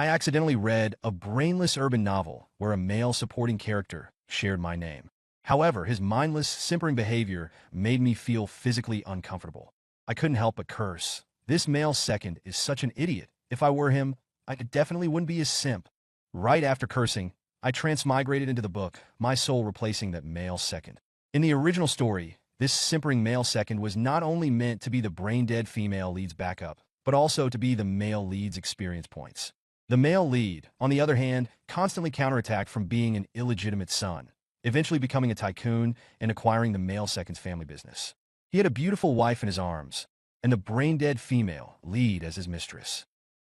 I accidentally read a brainless urban novel where a male supporting character shared my name. However, his mindless, simpering behavior made me feel physically uncomfortable. I couldn't help but curse. This male second is such an idiot. If I were him, I definitely wouldn't be a simp. Right after cursing, I transmigrated into the book, my soul replacing that male second. In the original story, this simpering male second was not only meant to be the brain-dead female lead's backup, but also to be the male lead's experience points. The male lead, on the other hand, constantly counterattacked from being an illegitimate son, eventually becoming a tycoon and acquiring the male second's family business. He had a beautiful wife in his arms, and the brain-dead female lead as his mistress.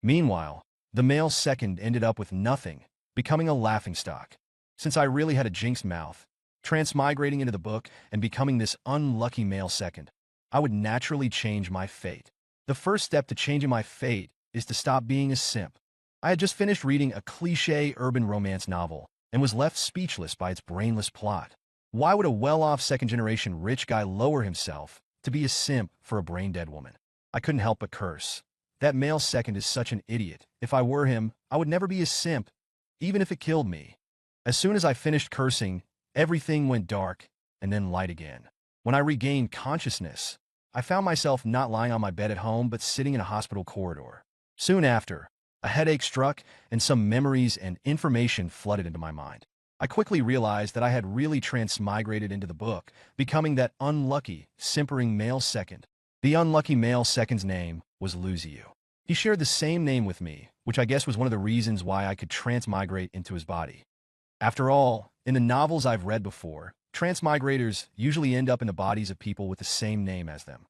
Meanwhile, the male second ended up with nothing, becoming a laughingstock. Since I really had a jinxed mouth, transmigrating into the book and becoming this unlucky male second, I would naturally change my fate. The first step to changing my fate is to stop being a simp. I had just finished reading a cliché urban romance novel and was left speechless by its brainless plot. Why would a well-off second-generation rich guy lower himself to be a simp for a brain-dead woman? I couldn't help but curse. That male second is such an idiot. If I were him, I would never be a simp, even if it killed me. As soon as I finished cursing, everything went dark and then light again. When I regained consciousness, I found myself not lying on my bed at home but sitting in a hospital corridor. Soon after, a headache struck and some memories and information flooded into my mind. I quickly realized that I had really transmigrated into the book, becoming that unlucky, simpering male second. The unlucky male second's name was Luziu. He shared the same name with me, which I guess was one of the reasons why I could transmigrate into his body. After all, in the novels I've read before, transmigrators usually end up in the bodies of people with the same name as them.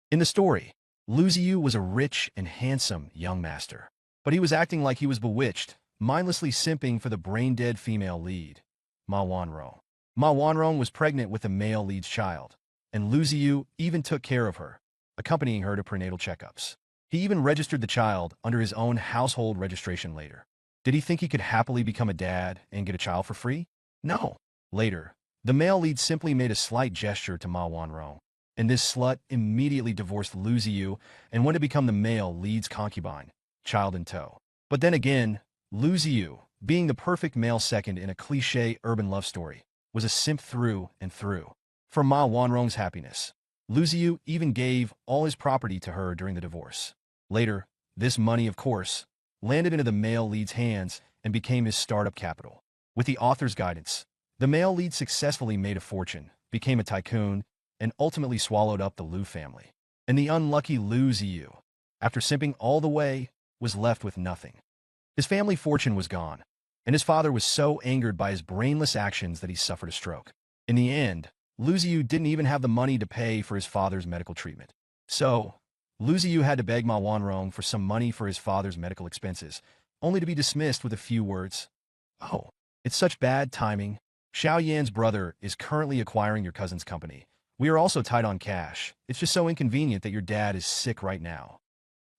In the story, Luziu was a rich and handsome young master, but he was acting like he was bewitched, mindlessly simping for the brain-dead female lead, Ma Wanrong. Ma Wanrong was pregnant with the male lead's child, and Luziu even took care of her, accompanying her to prenatal checkups. He even registered the child under his own household registration later. Did he think he could happily become a dad and get a child for free? No. Later, the male lead simply made a slight gesture to Ma Wanrong, and this slut immediately divorced Luziu and went to become the male lead's concubine, child in tow. But then again, Luziu, being the perfect male second in a cliché urban love story, was a simp through and through. For Ma Wanrong's happiness, Luziu even gave all his property to her during the divorce. Later, this money, of course, landed into the male lead's hands and became his startup capital. With the author's guidance, the male lead successfully made a fortune, became a tycoon, and ultimately swallowed up the Lu family. And the unlucky Luziu, after simping all the way, was left with nothing. His family fortune was gone, and his father was so angered by his brainless actions that he suffered a stroke. In the end, Luziu didn't even have the money to pay for his father's medical treatment. So, Luziu had to beg Ma Wanrong for some money for his father's medical expenses, only to be dismissed with a few words. "Oh, it's such bad timing. Xiao Yan's brother is currently acquiring your cousin's company. We are also tight on cash. It's just so inconvenient that your dad is sick right now."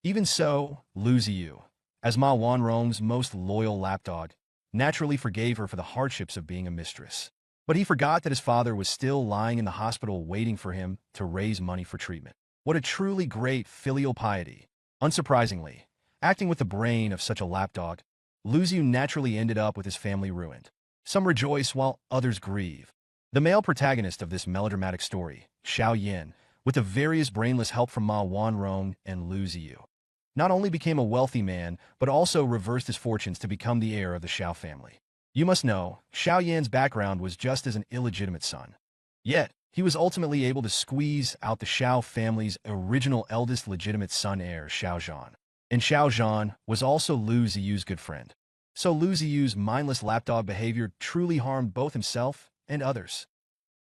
Even so, Luziu, as Ma Wanrong's most loyal lapdog, naturally forgave her for the hardships of being a mistress. But he forgot that his father was still lying in the hospital waiting for him to raise money for treatment. What a truly great filial piety. Unsurprisingly, acting with the brain of such a lapdog, Luziu naturally ended up with his family ruined. Some rejoice while others grieve. The male protagonist of this melodramatic story, Xiao Yan, with the various brainless help from Ma Wanrong and Luziu, not only became a wealthy man, but also reversed his fortunes to become the heir of the Xiao family. You must know, Xiao Yan's background was just as an illegitimate son. Yet, he was ultimately able to squeeze out the Xiao family's original eldest legitimate son heir, Xiao Zhan. And Xiao Zhan was also Lu Ziyu's good friend. So Lu Ziyu's mindless lapdog behavior truly harmed both himself and others.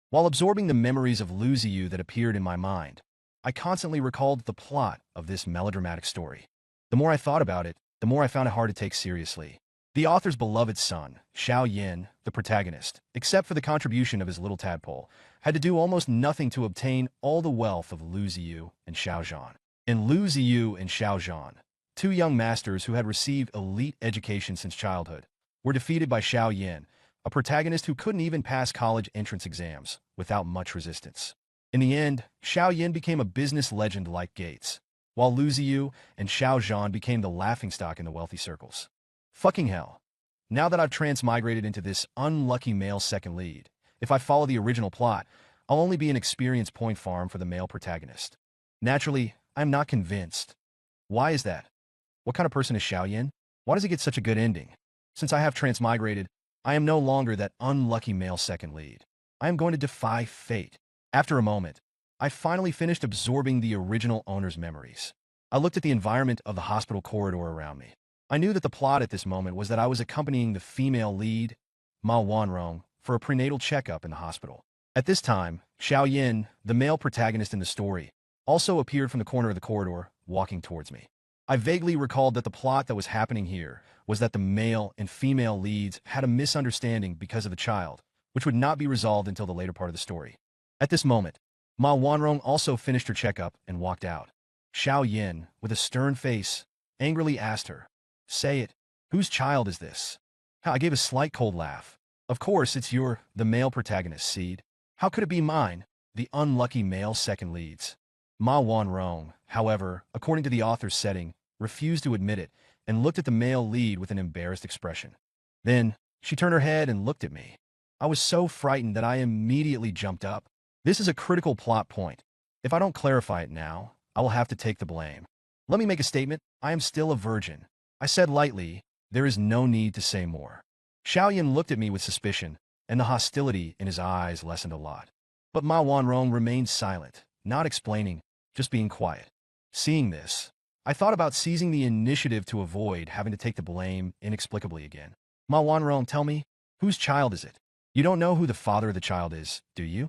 While absorbing the memories of Lu Ziyu that appeared in my mind, I constantly recalled the plot of this melodramatic story. The more I thought about it, the more I found it hard to take seriously. The author's beloved son, Xiao Yan, the protagonist, except for the contribution of his little tadpole, had to do almost nothing to obtain all the wealth of Lu Ziyu and Xiao Zhan. And Lu Ziyu and Xiao Zhan, two young masters who had received elite education since childhood, were defeated by Xiao Yan, a protagonist who couldn't even pass college entrance exams without much resistance. In the end, Xiao Yan became a business legend like Gates, while Lu Ziyu and Xiao Zhan became the laughingstock in the wealthy circles. Fucking hell. Now that I've transmigrated into this unlucky male second lead, if I follow the original plot, I'll only be an experience point farm for the male protagonist. Naturally, I'm not convinced. Why is that? What kind of person is Xiaoyan? Why does he get such a good ending? Since I have transmigrated, I am no longer that unlucky male second lead. I am going to defy fate. After a moment, I finally finished absorbing the original owner's memories. I looked at the environment of the hospital corridor around me. I knew that the plot at this moment was that I was accompanying the female lead, Ma Wanrong, for a prenatal checkup in the hospital. At this time, Xiao Yin, the male protagonist in the story, also appeared from the corner of the corridor, walking towards me. I vaguely recalled that the plot that was happening here was that the male and female leads had a misunderstanding because of the child, which would not be resolved until the later part of the story. At this moment, Ma Wanrong also finished her checkup and walked out. Xiao Yin, with a stern face, angrily asked her, "Say it. Whose child is this?" I gave a slight cold laugh. "Of course, it's the male protagonist, Seed. How could it be mine, the unlucky male second leads?" Ma Wanrong, however, according to the author's setting, refused to admit it and looked at the male lead with an embarrassed expression. Then, she turned her head and looked at me. I was so frightened that I immediately jumped up. This is a critical plot point. If I don't clarify it now, I will have to take the blame. Let me make a statement. I am still a virgin. I said lightly, there is no need to say more. Xiaoyan looked at me with suspicion, and the hostility in his eyes lessened a lot. But Ma Wanrong remained silent, not explaining, just being quiet. Seeing this, I thought about seizing the initiative to avoid having to take the blame inexplicably again. "Ma Wanrong, tell me, whose child is it? You don't know who the father of the child is, do you?"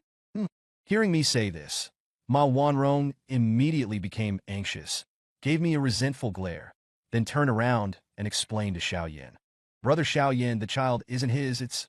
Hearing me say this, Ma Wanrong immediately became anxious, gave me a resentful glare, then turned around and explained to Xiao Yin. "Brother Xiao Yin, the child isn't his, it's..."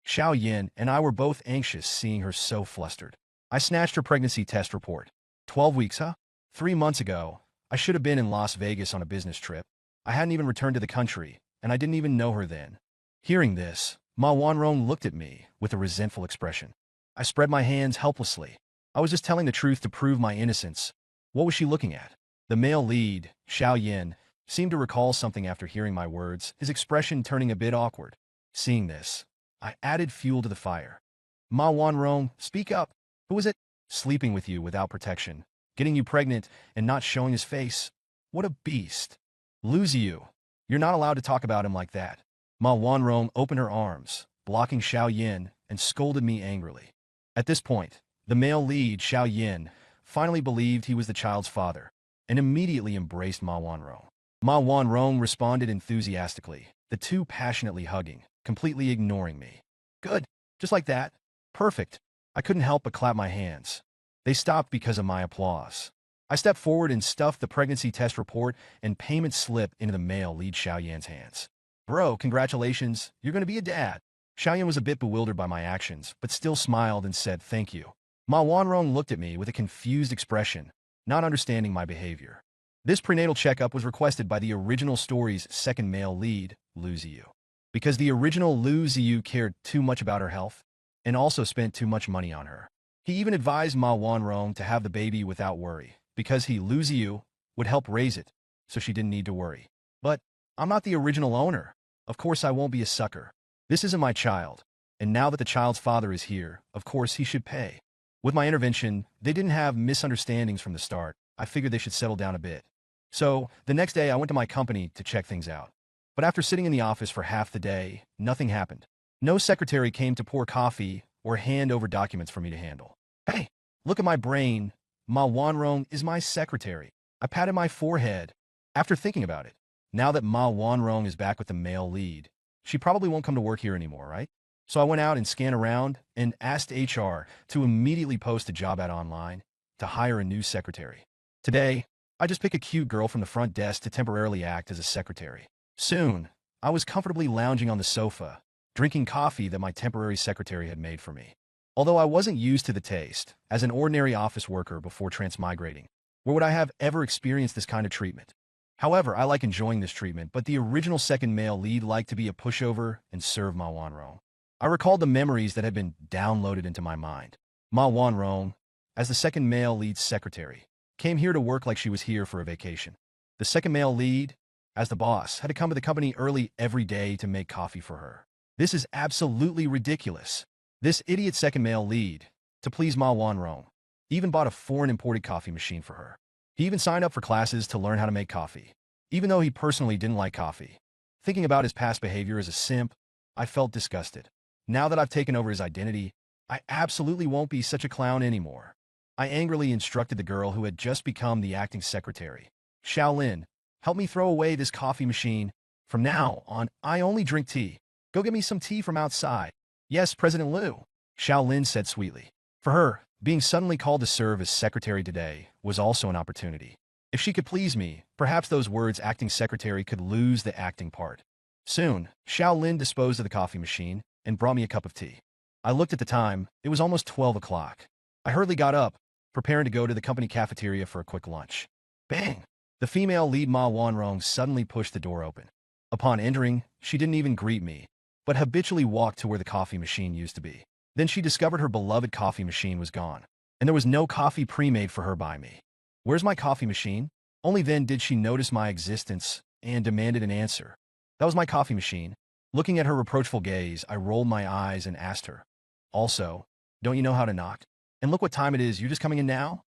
Xiao Yin and I were both anxious seeing her so flustered. I snatched her pregnancy test report. 12 weeks, huh? 3 months ago, I should have been in Las Vegas on a business trip. I hadn't even returned to the country, and I didn't even know her then. Hearing this, Ma Wanrong looked at me with a resentful expression. I spread my hands helplessly. I was just telling the truth to prove my innocence. What was she looking at? The male lead, Xiao Yin, seemed to recall something after hearing my words, his expression turning a bit awkward. Seeing this, I added fuel to the fire. "Ma Wanrong, speak up. Who is it? Sleeping with you without protection, getting you pregnant and not showing his face. What a beast. Lose you. You're not allowed to talk about him like that." Ma Wanrong opened her arms, blocking Xiao Yin, and scolded me angrily. At this point, the male lead, Xiao Yin, finally believed he was the child's father, and immediately embraced Ma Wanrong. Ma Wanrong responded enthusiastically, the two passionately hugging, completely ignoring me. "Good. Just like that. Perfect." I couldn't help but clap my hands. They stopped because of my applause. I stepped forward and stuffed the pregnancy test report and payment slip into the male lead Xiao Yan's hands. "Bro, congratulations. You're going to be a dad." Xiao Yan was a bit bewildered by my actions, but still smiled and said thank you. Ma Wanrong looked at me with a confused expression, not understanding my behavior. This prenatal checkup was requested by the original story's second male lead, Lu Ziyu. Because the original Lu Ziyu cared too much about her health, and also spent too much money on her. He even advised Ma Wanrong to have the baby without worry, because he, Lu Ziyu, would help raise it, so she didn't need to worry. But I'm not the original owner. Of course I won't be a sucker. This isn't my child, and now that the child's father is here, of course he should pay. With my intervention, they didn't have misunderstandings from the start. I figured they should settle down a bit. So, the next day I went to my company to check things out. But after sitting in the office for half the day, nothing happened. No secretary came to pour coffee or hand over documents for me to handle. "Hey, look at my brain. Ma Wanrong is my secretary." I patted my forehead. After thinking about it, now that Ma Wanrong is back with the male lead, she probably won't come to work here anymore, right? So I went out and scanned around and asked HR to immediately post a job ad online to hire a new secretary. Today, I just pick a cute girl from the front desk to temporarily act as a secretary. Soon, I was comfortably lounging on the sofa, drinking coffee that my temporary secretary had made for me. Although I wasn't used to the taste, as an ordinary office worker before transmigrating, where would I have ever experienced this kind of treatment? However, I like enjoying this treatment, but the original second male lead liked to be a pushover and serve Ma Wanrong. I recalled the memories that had been downloaded into my mind. Ma Wanrong, as the second male lead's secretary, came here to work like she was here for a vacation. The second male lead, as the boss, had to come to the company early every day to make coffee for her. This is absolutely ridiculous. This idiot second male lead, to please Ma Wanrong, even bought a foreign imported coffee machine for her. He even signed up for classes to learn how to make coffee, even though he personally didn't like coffee. Thinking about his past behavior as a simp, I felt disgusted. Now that I've taken over his identity, I absolutely won't be such a clown anymore. I angrily instructed the girl who had just become the acting secretary. Shaolin, help me throw away this coffee machine. From now on, I only drink tea. Go get me some tea from outside. Yes, President Liu, Shaolin said sweetly. For her, being suddenly called to serve as secretary today was also an opportunity. If she could please me, perhaps those words acting secretary could lose the acting part. Soon, Shaolin disposed of the coffee machine and brought me a cup of tea. I looked at the time. It was almost 12 o'clock. I hurriedly got up, preparing to go to the company cafeteria for a quick lunch. Bang! The female lead Ma Wanrong suddenly pushed the door open. Upon entering, she didn't even greet me, but habitually walked to where the coffee machine used to be. Then she discovered her beloved coffee machine was gone, and there was no coffee pre-made for her by me. Where's my coffee machine? Only then did she notice my existence and demanded an answer. That was my coffee machine. Looking at her reproachful gaze, I rolled my eyes and asked her, also, don't you know how to knock? And look what time it is, you're just coming in now?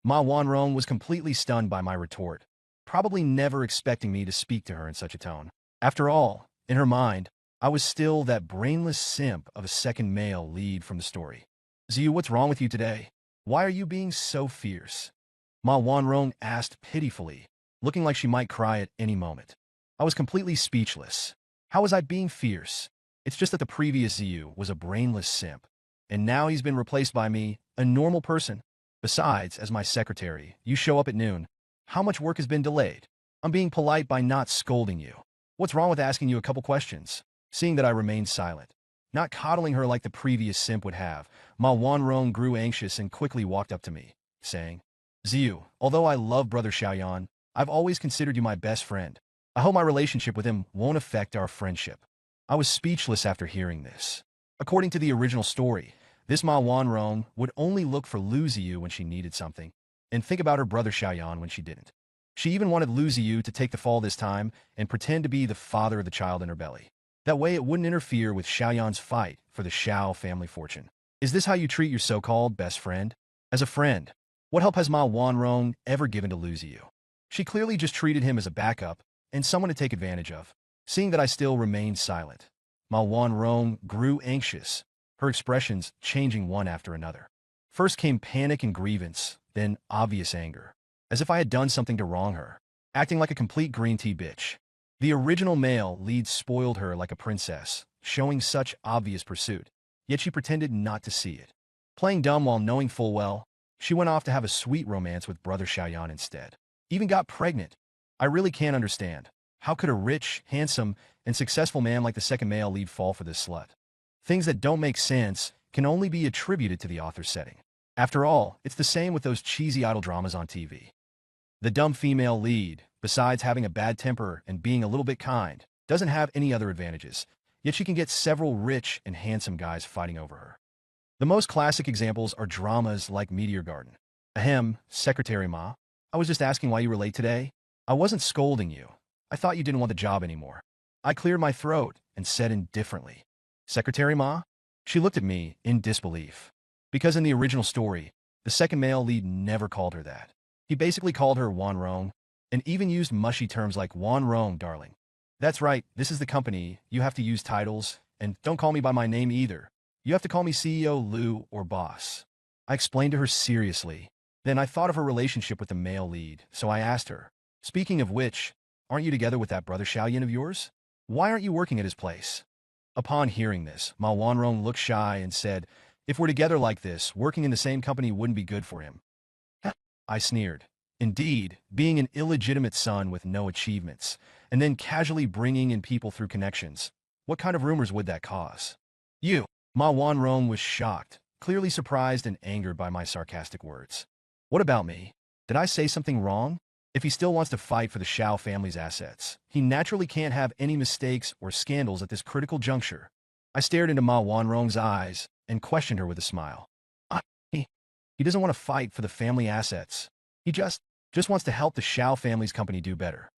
Ma Wanrong was completely stunned by my retort, probably never expecting me to speak to her in such a tone. After all, in her mind, I was still that brainless simp of a second male lead from the story. Ziyu, what's wrong with you today? Why are you being so fierce? Ma Wanrong asked pitifully, looking like she might cry at any moment. I was completely speechless. How was I being fierce? It's just that the previous Ziyu was a brainless simp, and now he's been replaced by me, a normal person. Besides, as my secretary, you show up at noon. How much work has been delayed? I'm being polite by not scolding you. What's wrong with asking you a couple questions? Seeing that I remained silent, not coddling her like the previous simp would have, Ma Wanrong grew anxious and quickly walked up to me, saying, Ziyu, although I love Brother Xiaoyan, I've always considered you my best friend. I hope my relationship with him won't affect our friendship. I was speechless after hearing this. According to the original story, this Ma Wanrong would only look for Lu Ziyu when she needed something, and think about her brother Xiaoyan when she didn't. She even wanted Lu Ziyu to take the fall this time and pretend to be the father of the child in her belly. That way it wouldn't interfere with Xiaoyan's fight for the Xiao family fortune. Is this how you treat your so-called best friend? As a friend, what help has Ma Wanrong ever given to Lu Ziyu? She clearly just treated him as a backup and someone to take advantage of. Seeing that I still remained silent, Ma Wanrong grew anxious, her expressions changing one after another. First came panic and grievance, then obvious anger, as if I had done something to wrong her, acting like a complete green tea bitch. The original male lead spoiled her like a princess, showing such obvious pursuit, yet she pretended not to see it. Playing dumb while knowing full well, she went off to have a sweet romance with Brother Xiaoyan instead. Even got pregnant. I really can't understand. How could a rich, handsome, and successful man like the second male lead fall for this slut? Things that don't make sense can only be attributed to the author's setting. After all, it's the same with those cheesy idol dramas on TV. The dumb female lead, besides having a bad temper and being a little bit kind, doesn't have any other advantages, yet she can get several rich and handsome guys fighting over her. The most classic examples are dramas like Meteor Garden. Ahem, Secretary Ma. I was just asking why you were late today. I wasn't scolding you. I thought you didn't want the job anymore. I cleared my throat and said indifferently, Secretary Ma? She looked at me in disbelief. Because in the original story, the second male lead never called her that. He basically called her Wanrong, and even used mushy terms like Wanrong, darling. That's right, this is the company, you have to use titles, and don't call me by my name either. You have to call me CEO Liu or boss. I explained to her seriously. Then I thought of her relationship with the male lead, so I asked her, speaking of which, aren't you together with that brother Xiaoyan of yours? Why aren't you working at his place? Upon hearing this, Ma Wanrong looked shy and said, if we're together like this, working in the same company wouldn't be good for him. I sneered. Indeed, being an illegitimate son with no achievements, and then casually bringing in people through connections, what kind of rumors would that cause? You. Ma Wanrong was shocked, clearly surprised and angered by my sarcastic words. What about me? Did I say something wrong? If he still wants to fight for the Xiao family's assets, he naturally can't have any mistakes or scandals at this critical juncture. I stared into Ma Wanrong's eyes and questioned her with a smile. He doesn't want to fight for the family assets. He just wants to help the Xiao family's company do better.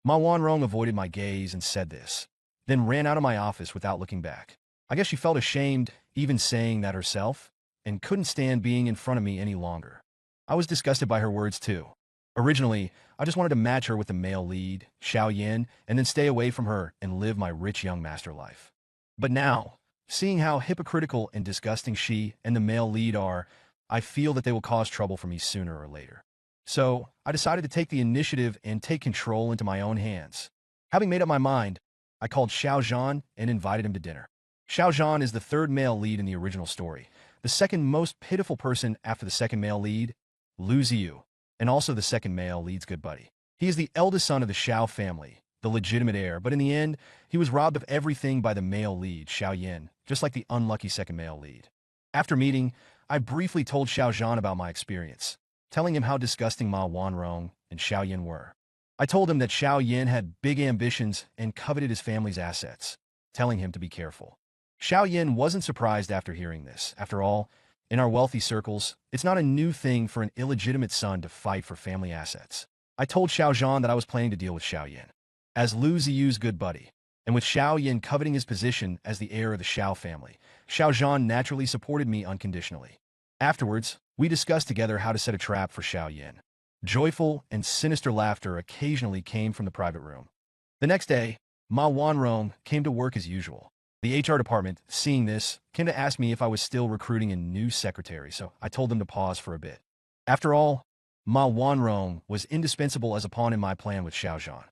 Ma Wanrong avoided my gaze and said this, then ran out of my office without looking back. I guess she felt ashamed even saying that herself, and couldn't stand being in front of me any longer. I was disgusted by her words too. Originally, I just wanted to match her with the male lead, Xiao Yin, and then stay away from her and live my rich young master life. But now, seeing how hypocritical and disgusting she and the male lead are, I feel that they will cause trouble for me sooner or later. So, I decided to take the initiative and take control into my own hands. Having made up my mind, I called Xiao Zhan and invited him to dinner. Xiao Zhan is the third male lead in the original story, the second most pitiful person after the second male lead, Lu Ziyu, and also the second male lead's good buddy. He is the eldest son of the Xiao family, the legitimate heir, but in the end, he was robbed of everything by the male lead, Xiao Yin, just like the unlucky second male lead. After meeting, I briefly told Xiao Zhan about my experience, telling him how disgusting Ma Wanrong and Xiao Yin were. I told him that Xiao Yin had big ambitions and coveted his family's assets, telling him to be careful. Xiao Yin wasn't surprised after hearing this. After all, in our wealthy circles, it's not a new thing for an illegitimate son to fight for family assets. I told Xiao Zhan that I was planning to deal with Xiao Yin as Lu Ziyu's good buddy, and with Xiao Yin coveting his position as the heir of the Xiao family, Xiao Zhan naturally supported me unconditionally. Afterwards, we discussed together how to set a trap for Xiao Yin. Joyful and sinister laughter occasionally came from the private room. The next day, Ma Wanrong came to work as usual. The HR department, seeing this, came to ask me if I was still recruiting a new secretary, so I told them to pause for a bit. After all, Ma Wanrong was indispensable as a pawn in my plan with Xiao Zhan.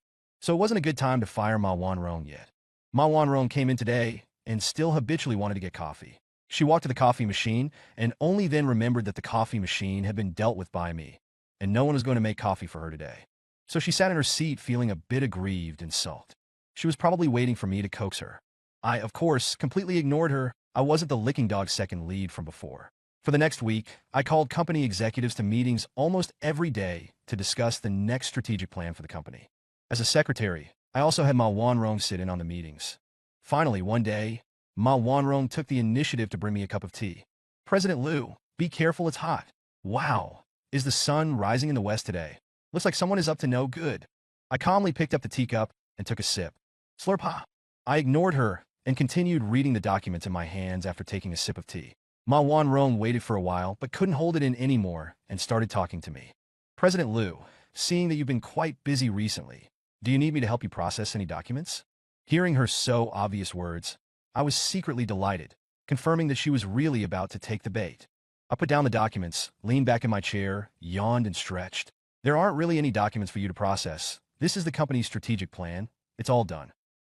So it wasn't a good time to fire Ma Wanrong yet. Ma Wanrong came in today and still habitually wanted to get coffee. She walked to the coffee machine and only then remembered that the coffee machine had been dealt with by me, and no one was going to make coffee for her today. So she sat in her seat feeling a bit aggrieved and sulked. She was probably waiting for me to coax her. I, of course, completely ignored her. I wasn't the licking dog's second lead from before. For the next week, I called company executives to meetings almost every day to discuss the next strategic plan for the company. As a secretary, I also had Ma Wanrong sit in on the meetings. Finally, one day, Ma Wanrong took the initiative to bring me a cup of tea. President Liu, be careful, it's hot. Wow, is the sun rising in the west today? Looks like someone is up to no good. I calmly picked up the teacup and took a sip. Slurp ha. I ignored her and continued reading the documents in my hands after taking a sip of tea. Ma Wanrong waited for a while but couldn't hold it in anymore and started talking to me. President Liu, seeing that you've been quite busy recently, do you need me to help you process any documents? Hearing her so obvious words, I was secretly delighted, confirming that she was really about to take the bait. I put down the documents, leaned back in my chair, yawned and stretched. There aren't really any documents for you to process. This is the company's strategic plan. It's all done.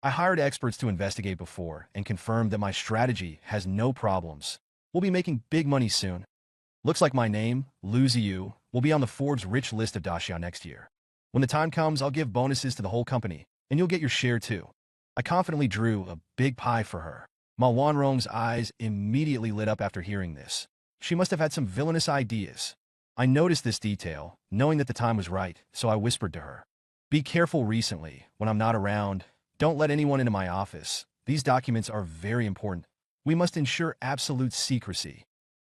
I hired experts to investigate before and confirmed that my strategy has no problems. We'll be making big money soon. Looks like my name, Lu Ziyu, will be on the Forbes rich list of Daxia next year. When the time comes, I'll give bonuses to the whole company, and you'll get your share too. I confidently drew a big pie for her. Ma Wanrong's eyes immediately lit up after hearing this. She must have had some villainous ideas. I noticed this detail, knowing that the time was right, so I whispered to her. Be careful recently, when I'm not around. Don't let anyone into my office. These documents are very important. We must ensure absolute secrecy.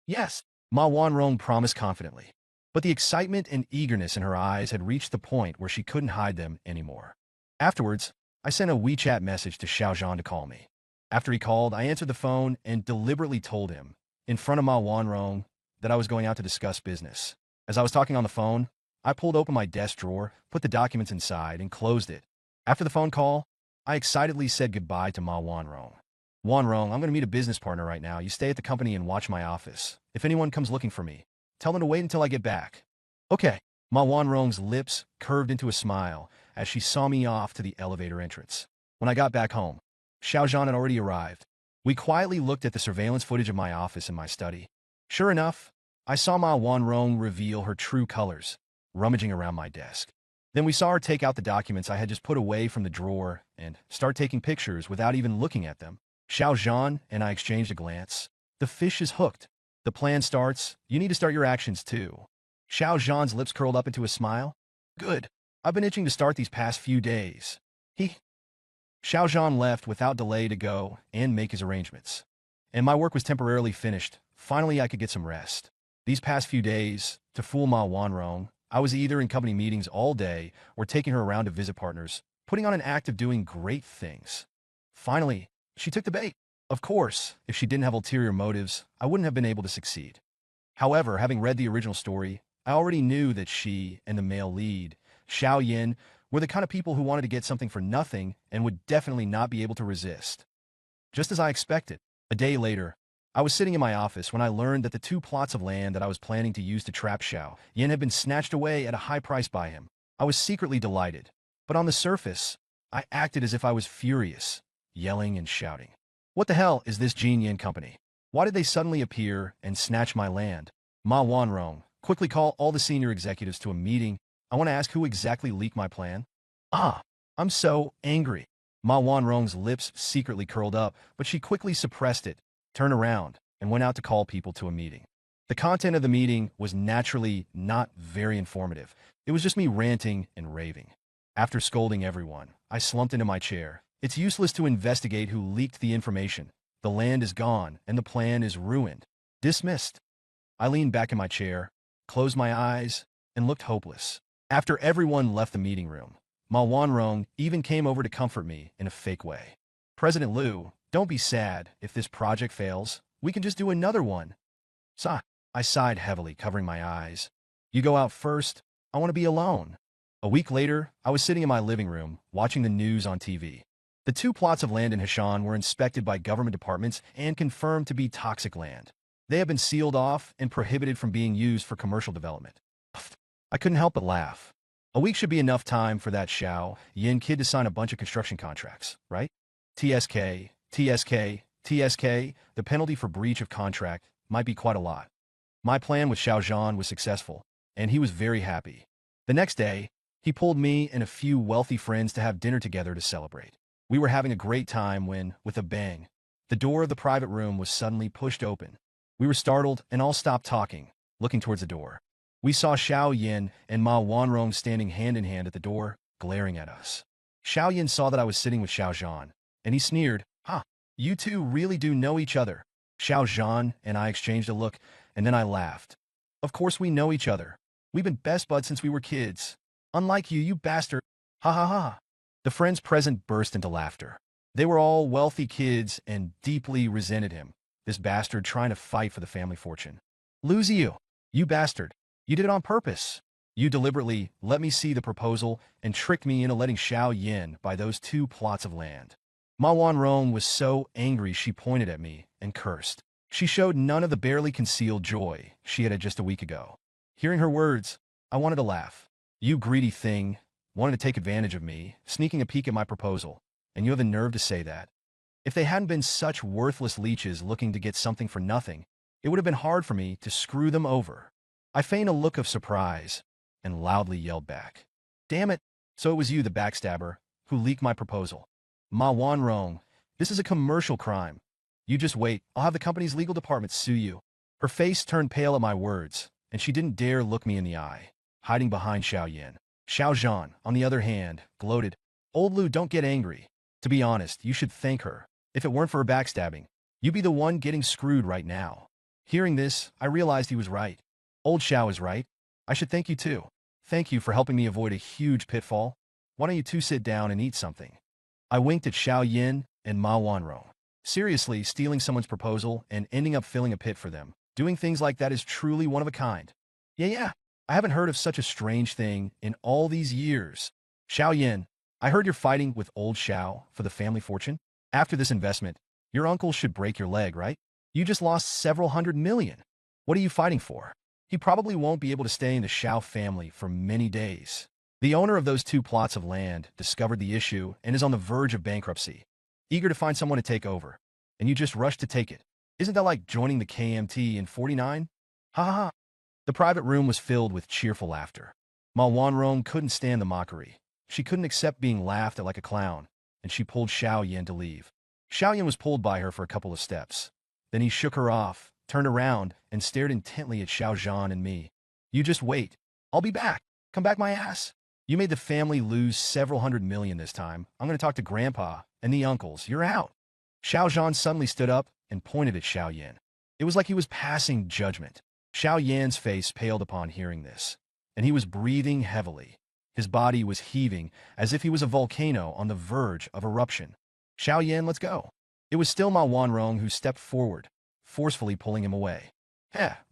Yes, Ma Wanrong promised confidently. But the excitement and eagerness in her eyes had reached the point where she couldn't hide them anymore. Afterwards, I sent a WeChat message to Xiao Zhan to call me. After he called, I answered the phone and deliberately told him, in front of Ma Wanrong, that I was going out to discuss business. As I was talking on the phone, I pulled open my desk drawer, put the documents inside, and closed it. After the phone call, I excitedly said goodbye to Ma Wanrong. Wanrong, I'm going to meet a business partner right now. You stay at the company and watch my office. If anyone comes looking for me, tell them to wait until I get back. Okay. Ma Wanrong's lips curved into a smile as she saw me off to the elevator entrance. When I got back home, Xiao Zhan had already arrived. We quietly looked at the surveillance footage of my office and my study. Sure enough, I saw Ma Wanrong reveal her true colors, rummaging around my desk. Then we saw her take out the documents I had just put away from the drawer and start taking pictures without even looking at them. Xiao Zhan and I exchanged a glance. The fish is hooked. The plan starts. You need to start your actions too. Xiao Zhan's lips curled up into a smile. Good. I've been itching to start these past few days. Xiao Zhan left without delay to go and make his arrangements. And my work was temporarily finished. Finally, I could get some rest. These past few days, to fool Ma Wanrong, I was either in company meetings all day or taking her around to visit partners, putting on an act of doing great things. Finally, she took the bait. Of course, if she didn't have ulterior motives, I wouldn't have been able to succeed. However, having read the original story, I already knew that she and the male lead, Xiao Yin, were the kind of people who wanted to get something for nothing and would definitely not be able to resist. Just as I expected, a day later, I was sitting in my office when I learned that the 2 plots of land that I was planning to use to trap Xiao Yin had been snatched away at a high price by him. I was secretly delighted, but on the surface, I acted as if I was furious, yelling and shouting. What the hell is this Jin Yin company? Why did they suddenly appear and snatch my land? Ma Wanrong, quickly call all the senior executives to a meeting. I want to ask who exactly leaked my plan. Ah, I'm so angry. Ma Wanrong's lips secretly curled up, but she quickly suppressed it, turned around, and went out to call people to a meeting. The content of the meeting was naturally not very informative. It was just me ranting and raving. After scolding everyone, I slumped into my chair. It's useless to investigate who leaked the information. The land is gone, and the plan is ruined. Dismissed. I leaned back in my chair, closed my eyes, and looked hopeless. After everyone left the meeting room, Ma Wanrong even came over to comfort me in a fake way. President Liu, don't be sad if this project fails. We can just do another one. I sighed heavily, covering my eyes. You go out first. I want to be alone. A week later, I was sitting in my living room, watching the news on TV. The 2 plots of land in Heshan were inspected by government departments and confirmed to be toxic land. They have been sealed off and prohibited from being used for commercial development. I couldn't help but laugh. A week should be enough time for that Xiao Yin kid to sign a bunch of construction contracts, right? TSK, TSK, TSK, the penalty for breach of contract might be quite a lot. My plan with Xiao Zhan was successful, and he was very happy. The next day, he pulled me and a few wealthy friends to have dinner together to celebrate. We were having a great time when, with a bang, the door of the private room was suddenly pushed open. We were startled and all stopped talking, looking towards the door. We saw Xiao Yin and Ma Wanrong standing hand in hand at the door, glaring at us. Xiao Yin saw that I was sitting with Xiao Zhan, and he sneered, You two really do know each other. Xiao Zhan and I exchanged a look, and then I laughed. Of course we know each other. We've been best buds since we were kids. Unlike you, you bastard. Ha ha ha. The friends present burst into laughter. They were all wealthy kids and deeply resented him, this bastard trying to fight for the family fortune. Lose you bastard. You did it on purpose. You deliberately let me see the proposal and tricked me into letting Xiao Yin buy those 2 plots of land. Ma Wanrong was so angry she pointed at me and cursed. She showed none of the barely concealed joy she had just a week ago. Hearing her words, I wanted to laugh. You greedy thing, wanted to take advantage of me, sneaking a peek at my proposal, and you have the nerve to say that. If they hadn't been such worthless leeches looking to get something for nothing, it would have been hard for me to screw them over. I feigned a look of surprise and loudly yelled back. Damn it, so it was you, the backstabber, who leaked my proposal. Ma Wanrong, this is a commercial crime. You just wait, I'll have the company's legal department sue you. Her face turned pale at my words, and she didn't dare look me in the eye, hiding behind Xiao Yin. Xiao Zhan, on the other hand, gloated. Old Lu, don't get angry. To be honest, you should thank her. If it weren't for her backstabbing, you'd be the one getting screwed right now. Hearing this, I realized he was right. Old Xiao is right. I should thank you too. Thank you for helping me avoid a huge pitfall. Why don't you two sit down and eat something? I winked at Xiao Yin and Ma Wanrong. Seriously, stealing someone's proposal and ending up filling a pit for them. Doing things like that is truly one of a kind. Yeah. I haven't heard of such a strange thing in all these years. Xiao Yin, I heard you're fighting with old Xiao for the family fortune. After this investment, your uncle should break your leg, right? You just lost several $100 million. What are you fighting for? He probably won't be able to stay in the Xiao family for many days. The owner of those 2 plots of land discovered the issue and is on the verge of bankruptcy, eager to find someone to take over. And you just rushed to take it. Isn't that like joining the KMT in 49? Ha ha ha. The private room was filled with cheerful laughter. Ma Wanrong couldn't stand the mockery. She couldn't accept being laughed at like a clown, and she pulled Xiao Yin to leave. Xiao Yin was pulled by her for a couple of steps. Then he shook her off, turned around, and stared intently at Xiao Zhan and me. You just wait. I'll be back. Come back my ass. You made the family lose several $100 million this time. I'm going to talk to Grandpa and the uncles. You're out. Xiao Zhan suddenly stood up and pointed at Xiao Yin. It was like he was passing judgment. Xiao Yan's face paled upon hearing this, and he was breathing heavily. His body was heaving, as if he was a volcano on the verge of eruption. Xiao Yan, let's go. It was still Ma Wanrong who stepped forward, forcefully pulling him away.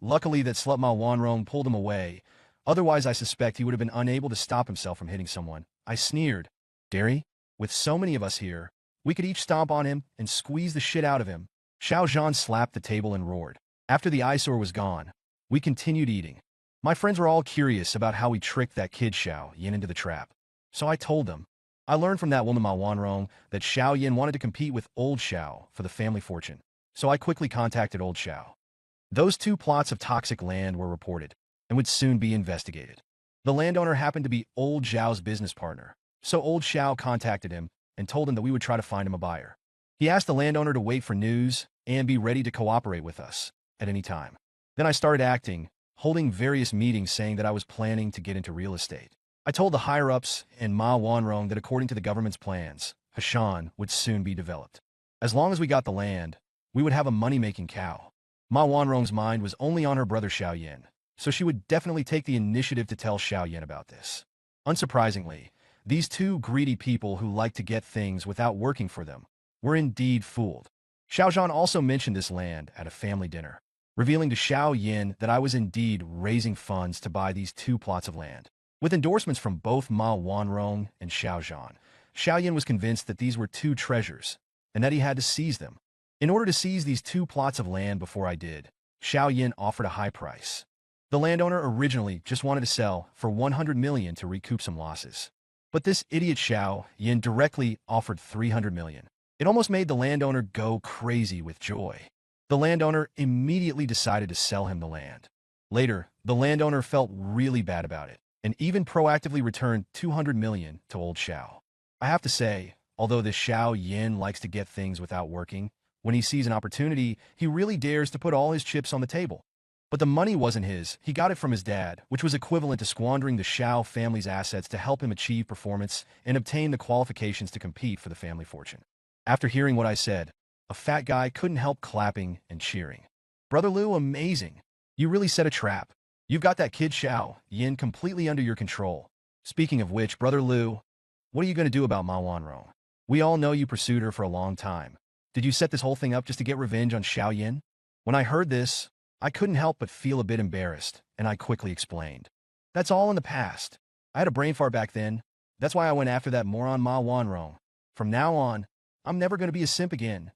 Luckily that slut Ma Wanrong pulled him away. Otherwise I suspect he would have been unable to stop himself from hitting someone. I sneered. Dairy? With so many of us here, we could each stomp on him and squeeze the shit out of him. Xiao Zhan slapped the table and roared. After the eyesore was gone, we continued eating. My friends were all curious about how we tricked that kid Xiao Yin into the trap. So I told them. I learned from that woman Ma Wanrong that Xiao Yin wanted to compete with old Xiao for the family fortune. So I quickly contacted old Xiao. Those 2 plots of toxic land were reported and would soon be investigated. The landowner happened to be old Xiao's business partner, so old Xiao contacted him and told him that we would try to find him a buyer. He asked the landowner to wait for news and be ready to cooperate with us at any time. Then I started acting, holding various meetings saying that I was planning to get into real estate. I told the higher-ups and Ma Wanrong that according to the government's plans, Hashan would soon be developed. As long as we got the land, we would have a money-making cow. Ma Wanrong's mind was only on her brother Xiao Yin, so she would definitely take the initiative to tell Xiao Yin about this. Unsurprisingly, these 2 greedy people who like to get things without working for them were indeed fooled. Xiao Zhan also mentioned this land at a family dinner, revealing to Xiao Yin that I was indeed raising funds to buy these 2 plots of land. With endorsements from both Ma Wanrong and Xiao Zhan, Xiao Yin was convinced that these were 2 treasures and that he had to seize them. In order to seize these 2 plots of land before I did, Xiao Yin offered a high price. The landowner originally just wanted to sell for 100 million to recoup some losses. But this idiot Xiao Yin directly offered 300 million. It almost made the landowner go crazy with joy. The landowner immediately decided to sell him the land. Later, the landowner felt really bad about it and even proactively returned 200 million to old Xiao. I have to say, although this Xiao Yin likes to get things without working, when he sees an opportunity, he really dares to put all his chips on the table. But the money wasn't his. He got it from his dad, which was equivalent to squandering the Xiao family's assets to help him achieve performance and obtain the qualifications to compete for the family fortune. After hearing what I said, a fat guy couldn't help clapping and cheering. Brother Liu, amazing. You really set a trap. You've got that kid Xiao Yin completely under your control. Speaking of which, Brother Liu, what are you going to do about Ma Wanrong? We all know you pursued her for a long time. Did you set this whole thing up just to get revenge on Xiao Yin? When I heard this, I couldn't help but feel a bit embarrassed, and I quickly explained. That's all in the past. I had a brain fart back then. That's why I went after that moron Ma Wanrong. From now on, I'm never going to be a simp again.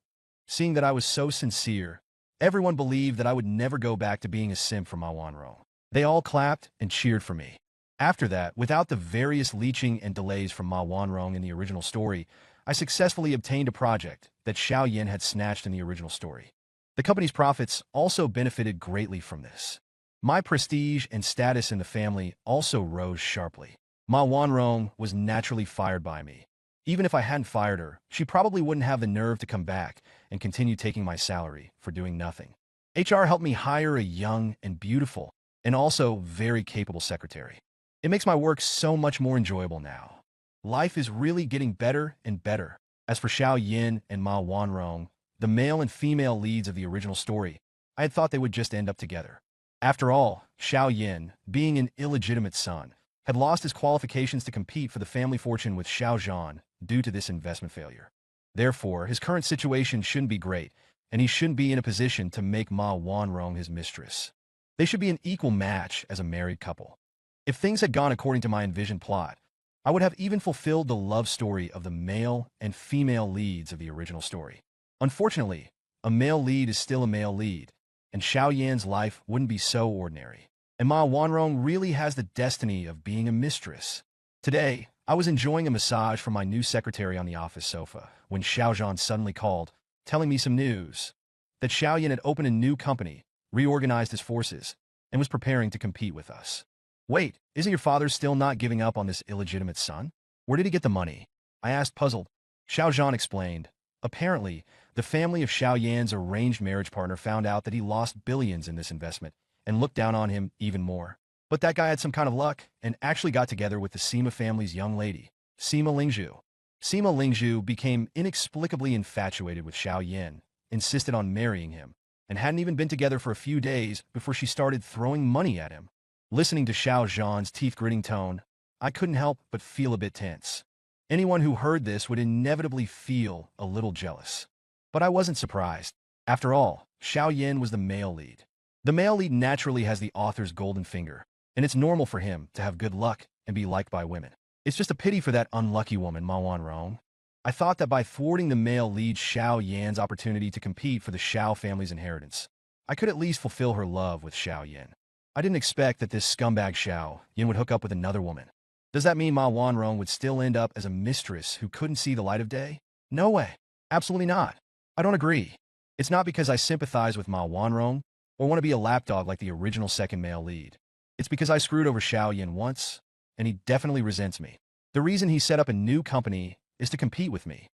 Seeing that I was so sincere, everyone believed that I would never go back to being a simp for Ma Wanrong. They all clapped and cheered for me. After that, without the various leeching and delays from Ma Wanrong in the original story, I successfully obtained a project that Xiao Yin had snatched in the original story. The company's profits also benefited greatly from this. My prestige and status in the family also rose sharply. Ma Wanrong was naturally fired by me. Even if I hadn't fired her, she probably wouldn't have the nerve to come back and continue taking my salary for doing nothing. HR helped me hire a young and beautiful and also very capable secretary. It makes my work so much more enjoyable now. Life is really getting better and better. As for Xiao Yin and Ma Wanrong, the male and female leads of the original story, I had thought they would just end up together. After all, Xiao Yin, being an illegitimate son, had lost his qualifications to compete for the family fortune with Xiao Zhan due to this investment failure. Therefore, his current situation shouldn't be great, and he shouldn't be in a position to make Ma Wanrong his mistress. They should be an equal match as a married couple. If things had gone according to my envisioned plot, I would have even fulfilled the love story of the male and female leads of the original story. Unfortunately, a male lead is still a male lead, and Xiao Yan's life wouldn't be so ordinary. And Ma Wanrong really has the destiny of being a mistress. Today, I was enjoying a massage from my new secretary on the office sofa when Xiao Zhan suddenly called, telling me some news. That Xiao Yan had opened a new company, reorganized his forces, and was preparing to compete with us. Wait, isn't your father still not giving up on this illegitimate son? Where did he get the money? I asked, puzzled. Xiao Zhan explained. Apparently, the family of Xiao Yan's arranged marriage partner found out that he lost billions in this investment and looked down on him even more. But that guy had some kind of luck and actually got together with the Sima family's young lady, Sima Lingzhu. Sima Lingzhu became inexplicably infatuated with Xiao Yan, insisted on marrying him, and hadn't even been together for a few days before she started throwing money at him. Listening to Xiao Zhan's teeth-gritting tone, I couldn't help but feel a bit tense. Anyone who heard this would inevitably feel a little jealous. But I wasn't surprised. After all, Xiao Yin was the male lead. The male lead naturally has the author's golden finger, and it's normal for him to have good luck and be liked by women. It's just a pity for that unlucky woman, Ma Wanrong. I thought that by thwarting the male lead Xiao Yan's opportunity to compete for the Xiao family's inheritance, I could at least fulfill her love with Xiao Yan. I didn't expect that this scumbag Xiao Yan would hook up with another woman. Does that mean Ma Wanrong would still end up as a mistress who couldn't see the light of day? No way. Absolutely not. I don't agree. It's not because I sympathize with Ma Wanrong or want to be a lapdog like the original second male lead. It's because I screwed over Xiao Yan once, and he definitely resents me. The reason he set up a new company is to compete with me.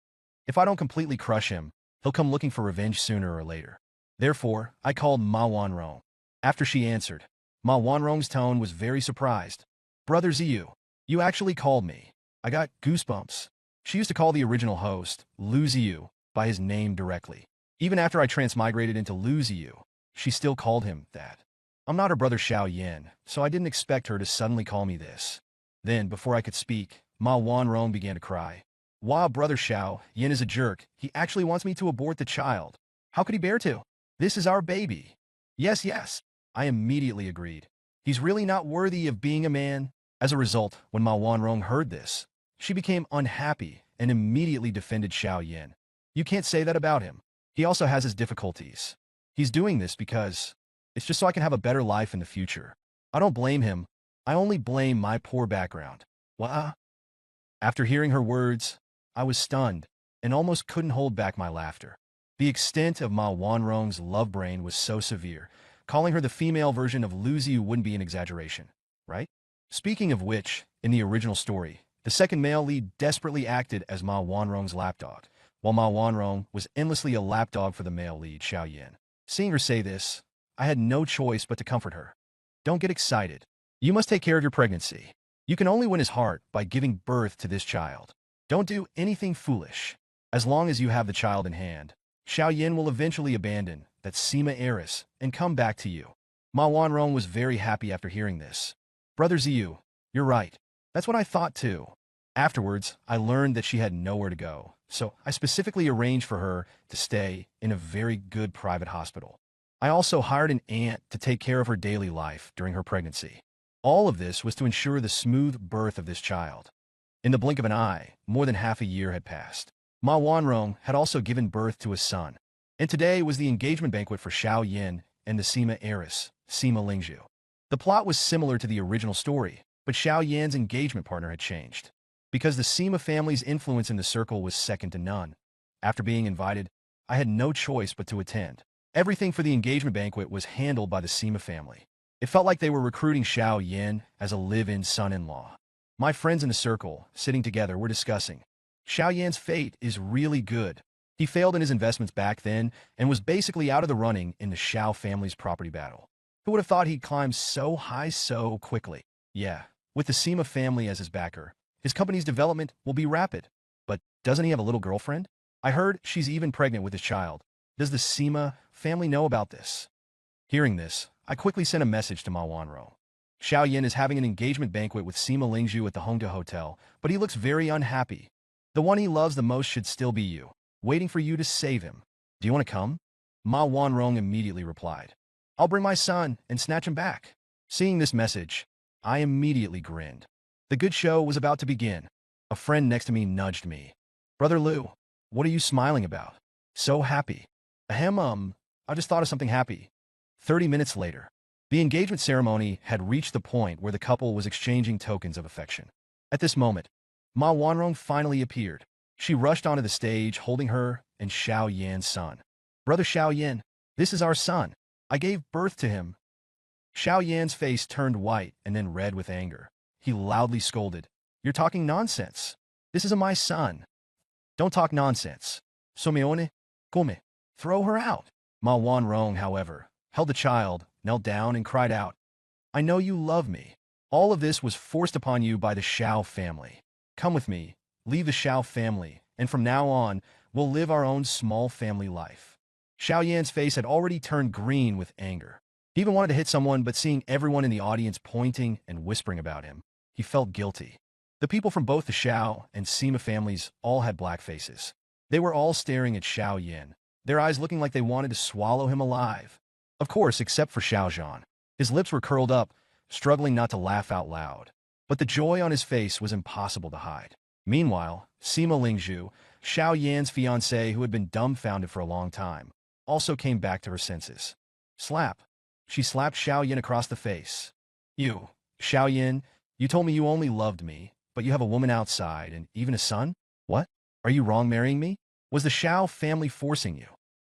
If I don't completely crush him, he'll come looking for revenge sooner or later. Therefore, I called Ma Wanrong. After she answered, Ma Wanrong's tone was very surprised. Brother Ziyu, you actually called me. I got goosebumps. She used to call the original host, Lu Ziyu, by his name directly. Even after I transmigrated into Lu Ziyu, she still called him that. I'm not her brother Xiao Yan, so I didn't expect her to suddenly call me this. Then, before I could speak, Ma Wanrong began to cry. Wow, brother Xiao Yan is a jerk. He actually wants me to abort the child. How could he bear to? This is our baby. Yes, yes. I immediately agreed. He's really not worthy of being a man. As a result, when Ma Wanrong heard this, she became unhappy and immediately defended Xiao Yan. You can't say that about him. He also has his difficulties. He's doing this because it's just so I can have a better life in the future. I don't blame him. I only blame my poor background. What? After hearing her words, I was stunned and almost couldn't hold back my laughter. The extent of Ma Wanrong's love brain was so severe, calling her the female version of Lu Ziyu wouldn't be an exaggeration, right? Speaking of which, in the original story, the second male lead desperately acted as Ma Wanrong's lapdog, while Ma Wanrong was endlessly a lapdog for the male lead, Xiao Yan. Seeing her say this, I had no choice but to comfort her. Don't get excited. You must take care of your pregnancy. You can only win his heart by giving birth to this child. Don't do anything foolish. As long as you have the child in hand, Xiao Yan will eventually abandon that Sima heiress and come back to you. Ma Wanrong was very happy after hearing this. Brother Ziyu, you're right. That's what I thought too. Afterwards, I learned that she had nowhere to go, so I specifically arranged for her to stay in a very good private hospital. I also hired an aunt to take care of her daily life during her pregnancy. All of this was to ensure the smooth birth of this child. In the blink of an eye, more than half a year had passed. Ma Wanrong had also given birth to a son, and today was the engagement banquet for Xiao Yan and the Sima heiress, Sima Lingzhu. The plot was similar to the original story, but Xiao Yan's engagement partner had changed. Because the Sima family's influence in the circle was second to none. After being invited, I had no choice but to attend. Everything for the engagement banquet was handled by the Sima family. It felt like they were recruiting Xiao Yan as a live-in son-in-law. My friends in the circle, sitting together, were discussing. Xiao Yan's fate is really good. He failed in his investments back then and was basically out of the running in the Xiao family's property battle. Who would have thought he'd climb so high so quickly? Yeah, with the Sima family as his backer, his company's development will be rapid. But doesn't he have a little girlfriend? I heard she's even pregnant with his child. Does the Sima family know about this? Hearing this, I quickly sent a message to Ma Wanrong. Xiao Yan is having an engagement banquet with Sima Lingzhu at the Hongda Hotel, but he looks very unhappy. The one he loves the most should still be you, waiting for you to save him. Do you want to come? Ma Wanrong immediately replied. I'll bring my son and snatch him back. Seeing this message, I immediately grinned. The good show was about to begin. A friend next to me nudged me. Brother Lou, what are you smiling about? So happy. Ahem, I just thought of something happy. 30 minutes later, the engagement ceremony had reached the point where the couple was exchanging tokens of affection. At this moment, Ma Wanrong finally appeared. She rushed onto the stage holding her and Xiao Yan's son. Brother Xiao Yan, this is our son. I gave birth to him. Xiao Yan's face turned white and then red with anger. He loudly scolded. You're talking nonsense. This isn't my son. Don't talk nonsense. Someone, come. Throw her out. Ma Wanrong, however, held the child, knelt down, and cried out, I know you love me. All of this was forced upon you by the Xiao family. Come with me, leave the Xiao family, and from now on, we'll live our own small family life. Xiao Yan's face had already turned green with anger. He even wanted to hit someone, but seeing everyone in the audience pointing and whispering about him, he he felt guilty. The people from both the Xiao and Sima families all had black faces. They were all staring at Xiao Yin, their eyes looking like they wanted to swallow him alive. Of course, except for Xiao Zhan. His lips were curled up, struggling not to laugh out loud. But the joy on his face was impossible to hide. Meanwhile, Sima Lingzhu, Xiao Yan's fiancée who had been dumbfounded for a long time, also came back to her senses. Slap. She slapped Xiao Yan across the face. You, Xiao Yan, you told me you only loved me, but you have a woman outside and even a son? What? Are you wrong marrying me? Was the Xiao family forcing you?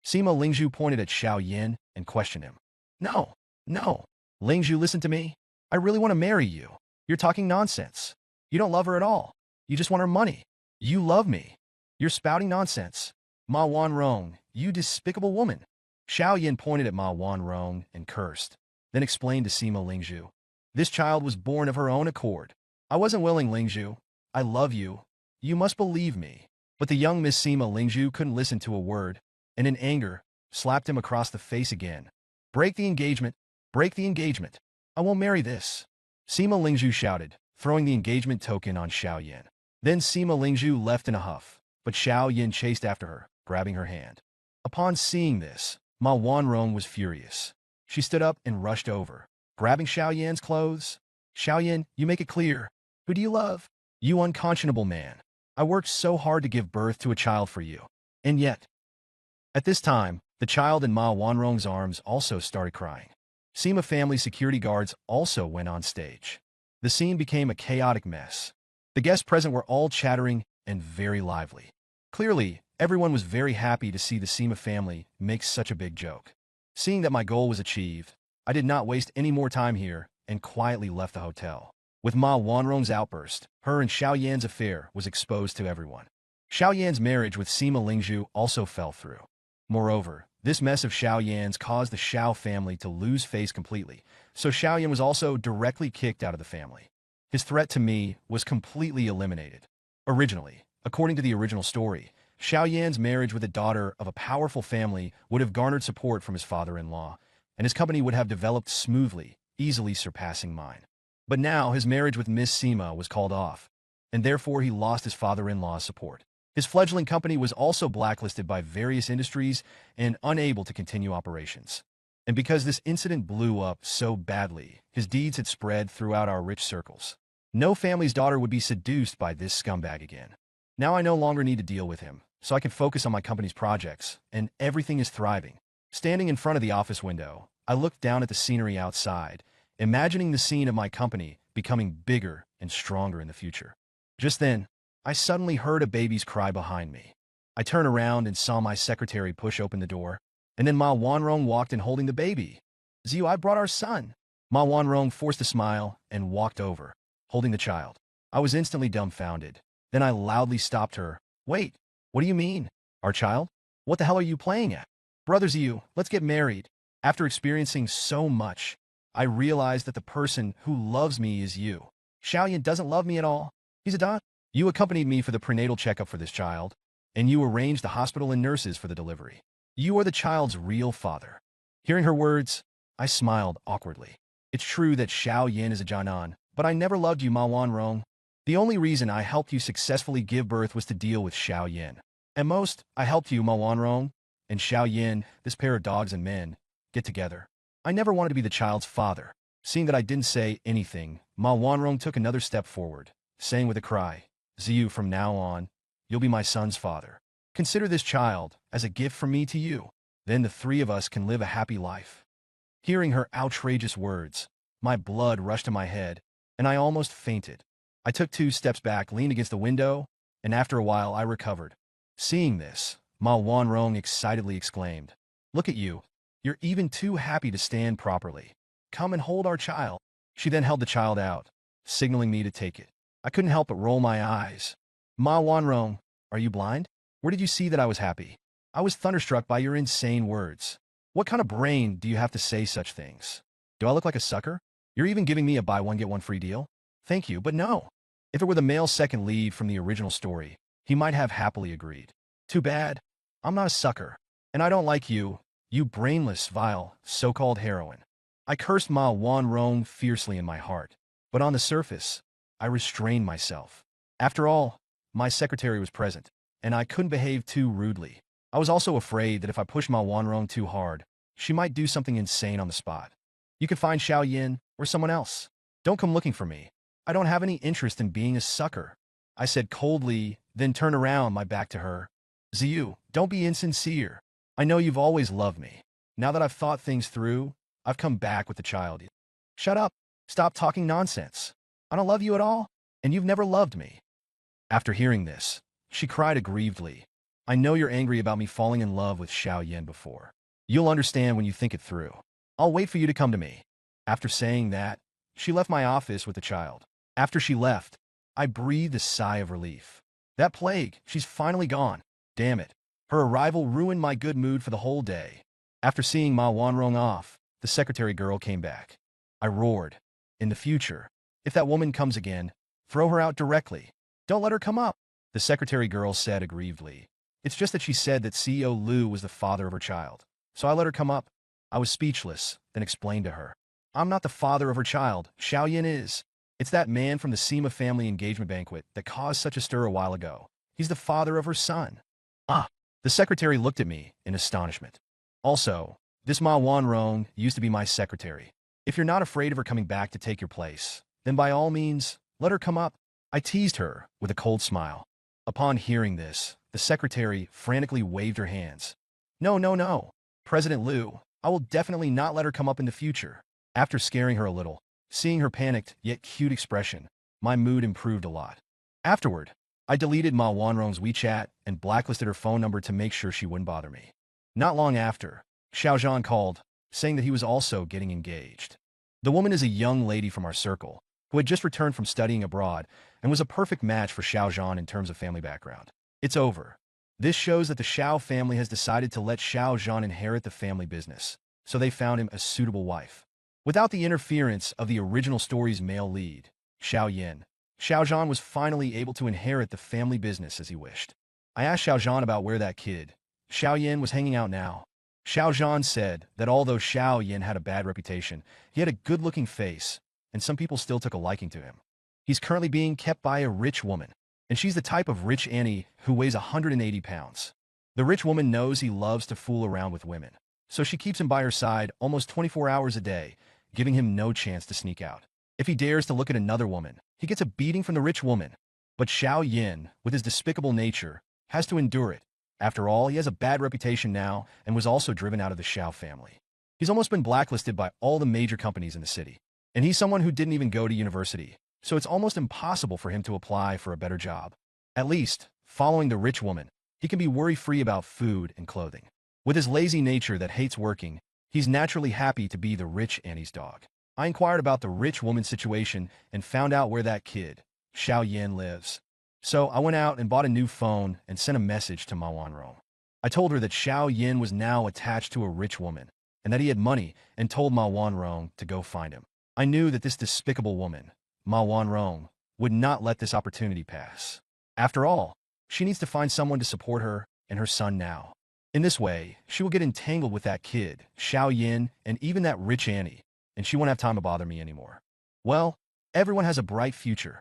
Sima Lingzhu pointed at Xiao Yan and questioned him. No, no. Lingzhu, listen to me. I really want to marry you. You're talking nonsense. You don't love her at all. You just want her money. You love me. You're spouting nonsense. Ma Wanrong, you despicable woman. Xiao Yan pointed at Ma Wanrong and cursed, then explained to Sima Lingzhu. This child was born of her own accord. I wasn't willing, Lingzhu. I love you. You must believe me. But the young Miss Sima Lingzhu couldn't listen to a word, and in anger, slapped him across the face again. Break the engagement. Break the engagement. I won't marry this. Sima Lingzhu shouted, throwing the engagement token on Xiao Yan. Then Sima Lingzhu left in a huff, but Xiao Yan chased after her, grabbing her hand. Upon seeing this, Ma Wanrong was furious. She stood up and rushed over, grabbing Xiao Yan's clothes. Xiao Yan, you make it clear. Who do you love? You unconscionable man. I worked so hard to give birth to a child for you. And yet... At this time, the child in Ma Wanrong's arms also started crying. Sima family security guards also went on stage. The scene became a chaotic mess. The guests present were all chattering and very lively. Clearly, everyone was very happy to see the Sima family make such a big joke. Seeing that my goal was achieved, I did not waste any more time here and quietly left the hotel. With Ma Wanrong's outburst, her and Xiao Yan's affair was exposed to everyone. Xiao Yan's marriage with Sima Lingzhu also fell through. Moreover, this mess of Xiao Yan's caused the Xiao family to lose face completely, so Xiao Yan was also directly kicked out of the family. His threat to me was completely eliminated. Originally, according to the original story, Xiao Yan's marriage with a daughter of a powerful family would have garnered support from his father-in-law, and his company would have developed smoothly, easily surpassing mine. But now his marriage with Miss Sima was called off, and therefore he lost his father-in-law's support. His fledgling company was also blacklisted by various industries and unable to continue operations. And because this incident blew up so badly, his deeds had spread throughout our rich circles. No family's daughter would be seduced by this scumbag again. Now I no longer need to deal with him, so I can focus on my company's projects, and everything is thriving. Standing in front of the office window, I looked down at the scenery outside, imagining the scene of my company becoming bigger and stronger in the future. Just then, I suddenly heard a baby's cry behind me. I turned around and saw my secretary push open the door, and then Ma Wanrong walked in holding the baby. Ziyu, I brought our son. Ma Wanrong forced a smile and walked over, holding the child. I was instantly dumbfounded. Then I loudly stopped her. Wait, what do you mean? Our child? What the hell are you playing at? Brother Ziyu, let's get married. After experiencing so much, I realized that the person who loves me is you. Xiao Yan doesn't love me at all. He's a dot. You accompanied me for the prenatal checkup for this child, and you arranged the hospital and nurses for the delivery. You are the child's real father. Hearing her words, I smiled awkwardly. It's true that Xiao Yan is a Jianan, but I never loved you, Ma Wanrong. The only reason I helped you successfully give birth was to deal with Xiao Yan. At most, I helped you, Ma Wanrong, and Xiao Yan, this pair of dogs and men, get together. I never wanted to be the child's father. Seeing that I didn't say anything, Ma Wanrong took another step forward, saying with a cry, Ziyu, from now on, you'll be my son's father. Consider this child as a gift from me to you. Then the three of us can live a happy life. Hearing her outrageous words, my blood rushed to my head, and I almost fainted. I took 2 steps back, leaned against the window, and after a while I recovered. Seeing this, Ma Wanrong excitedly exclaimed, Look at you. You're even too happy to stand properly. Come and hold our child. She then held the child out, signaling me to take it. I couldn't help but roll my eyes. Ma Wanrong, are you blind? Where did you see that I was happy? I was thunderstruck by your insane words. What kind of brain do you have to say such things? Do I look like a sucker? You're even giving me a buy one get one free deal? Thank you, but no. If it were the male second lead from the original story, he might have happily agreed. Too bad. I'm not a sucker. And I don't like you, you brainless, vile, so-called heroine. I cursed Ma Wanrong fiercely in my heart. But on the surface, I restrained myself. After all, my secretary was present, and I couldn't behave too rudely. I was also afraid that if I pushed Ma Wanrong too hard, she might do something insane on the spot. You could find Xiao Yin or someone else. Don't come looking for me. I don't have any interest in being a sucker, I said coldly, then turned around my back to her. Ziyu, don't be insincere. I know you've always loved me. Now that I've thought things through, I've come back with the child. Shut up. Stop talking nonsense. I don't love you at all, and you've never loved me. After hearing this, she cried aggrievedly. I know you're angry about me falling in love with Xiao Yin before. You'll understand when you think it through. I'll wait for you to come to me. After saying that, she left my office with the child. After she left, I breathed a sigh of relief. That plague, she's finally gone. Damn it. Her arrival ruined my good mood for the whole day. After seeing Ma Wanrong off, the secretary girl came back. I roared. In the future, if that woman comes again, throw her out directly. Don't let her come up, the secretary girl said aggrievedly. It's just that she said that CEO Liu was the father of her child. So I let her come up. I was speechless, then explained to her. I'm not the father of her child, Xiao Yin is. It's that man from the Sima family engagement banquet that caused such a stir a while ago. He's the father of her son. Ah, the secretary looked at me in astonishment. Also, this Ma Wanrong used to be my secretary. If you're not afraid of her coming back to take your place, then by all means, let her come up. I teased her with a cold smile. Upon hearing this, the secretary frantically waved her hands. No, no, no. President Liu, I will definitely not let her come up in the future. After scaring her a little, seeing her panicked yet cute expression, my mood improved a lot. Afterward, I deleted Ma Wanrong's WeChat and blacklisted her phone number to make sure she wouldn't bother me. Not long after, Xiao Zhan called, saying that he was also getting engaged. The woman is a young lady from our circle, who had just returned from studying abroad and was a perfect match for Xiao Zhan in terms of family background. It's over. This shows that the Xiao family has decided to let Xiao Zhan inherit the family business, so they found him a suitable wife. Without the interference of the original story's male lead, Xiao Yin, Xiao Zhan was finally able to inherit the family business as he wished. I asked Xiao Zhan about where that kid, Xiao Yin, was hanging out now. Xiao Zhan said that although Xiao Yin had a bad reputation, he had a good-looking face, and some people still took a liking to him. He's currently being kept by a rich woman, and she's the type of rich Annie who weighs 180 pounds. The rich woman knows he loves to fool around with women, so she keeps him by her side almost 24 hours a day, giving him no chance to sneak out. If he dares to look at another woman, he gets a beating from the rich woman. But Xiao Yin, with his despicable nature, has to endure it. After all, he has a bad reputation now and was also driven out of the Xiao family. He's almost been blacklisted by all the major companies in the city. And he's someone who didn't even go to university, so it's almost impossible for him to apply for a better job. At least, following the rich woman, he can be worry-free about food and clothing. With his lazy nature that hates working, he's naturally happy to be the rich Annie's dog. I inquired about the rich woman's situation and found out where that kid, Xiao Yin, lives. So I went out and bought a new phone and sent a message to Ma Wanrong. I told her that Xiao Yin was now attached to a rich woman, and that he had money, and told Ma Wanrong to go find him. I knew that this despicable woman, Ma Wanrong, would not let this opportunity pass. After all, she needs to find someone to support her and her son now. In this way, she will get entangled with that kid, Xiao Yin, and even that rich Annie, and she won't have time to bother me anymore. Well, everyone has a bright future,